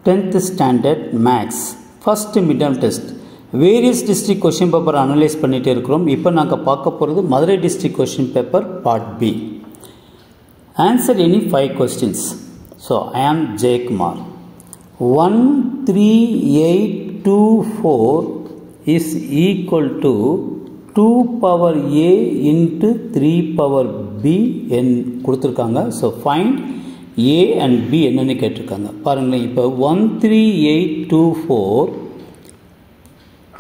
10th standard maths first midterm test various district question paper analyze பண்ணிட்டே இருக்கிறோம். இப்போ நாங்க பார்க்க போறது Madurai district question paper part B. Answer any 5 questions. So I am J Kumar. 13824 is equal to 2 power a into 3 power b n கொடுத்திருக்காங்க. So find a and b என்னன்னு கேட்டிருக்காங்க. பாருங்க இப்போ 13824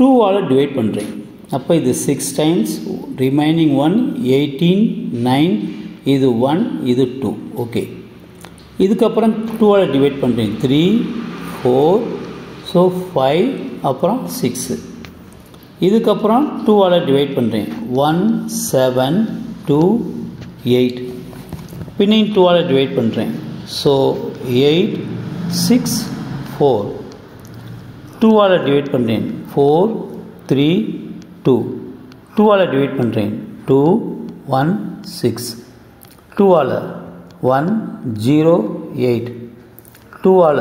2 ஆல டிவைட் பண்றேன். அப்ப இது 6 times remaining 1 18 9 இது 1 இது 2. ஓகே. இதுக்கு அப்புறம் 2 ஆல டிவைட் பண்றேன். 3 4 so 5 அப்புறம் 6. இதுக்கு அப்புறம் 2 ஆல டிவைட் பண்றேன். 1 7 2 8. பின்ன 2 ஆல டிவைட் பண்றேன். So 8 6 4. 2 ஆல டிவைட் பண்றேன். 4 3 2. 2 ஆல டிவைட் பண்றேன். 2 1 6. 2 ஆல 1 0 8. 2 ஆல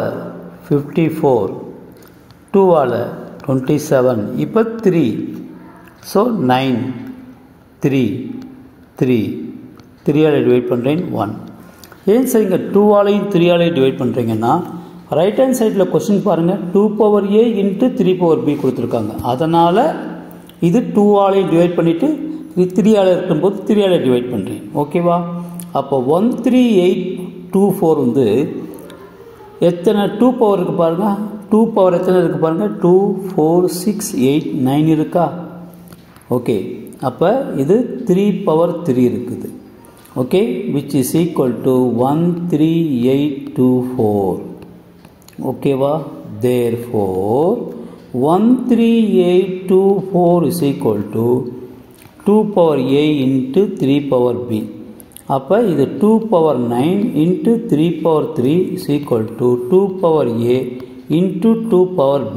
54. 2 ஆல 27. இப்போ 3. So 9 3 3. 3 ஆல டிவைட் பண்றேன் 1. ஏன் சார் இங்க 2 ஆலையும் 3 ஆலையும் டிவைட் பண்றீங்கன்னா ரைட் ஹேண்ட் சைடுல क्वेश्चन பாருங்க 2 power a into 3 power b கொடுத்திருக்காங்க. அதனால இது 2 ஆலையும் டிவைட் பண்ணிட்டு 3 ஆல இருக்கும்போது 3 ஆல டிவைட் பண்றேன். ஓகேவா? அப்ப 13824 வந்து எத்தனை 2 பவர் இருக்கு பாருங்க. 2 பவர் எத்தனை இருக்கு பாருங்க. 2 4 6 8 9 இருக்கா? ஓகே. அப்ப இது 3 power 3 இருக்குது. Okay, which is equal to 13824. Okay, therefore 13824 is equal to 2 power a into 3 power b. அப்ப இது 2 power 9 into 3 power 3 is equal to 2 power a into 2 power b.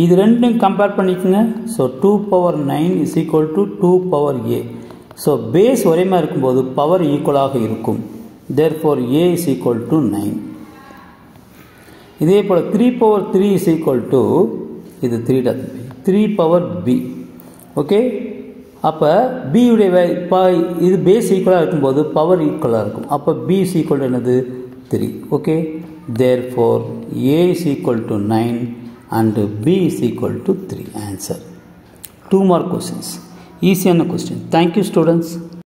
இது ரெண்டையும் கம்பேர் பண்ணிக்கங்க. So 2 power 9 is equal to 2 power a. So base ஒரே மாதிரி இருக்கும்போது power ஈக்குவலாக இருக்கும். Therefore a is equal to 9. இதே போல 3 power 3 is equal to இது 3 power b. ஓகே. அப்ப b உடைய இது பேஸ் ஈக்குவலா இருக்கும்போது பவர் ஈக்குவலா இருக்கும். அப்ப b is equal to என்னது 3. Okay. Therefore a is equal to 9 and b is equal to 3. Answer. 2 more questions. Easy question. Thank you, students.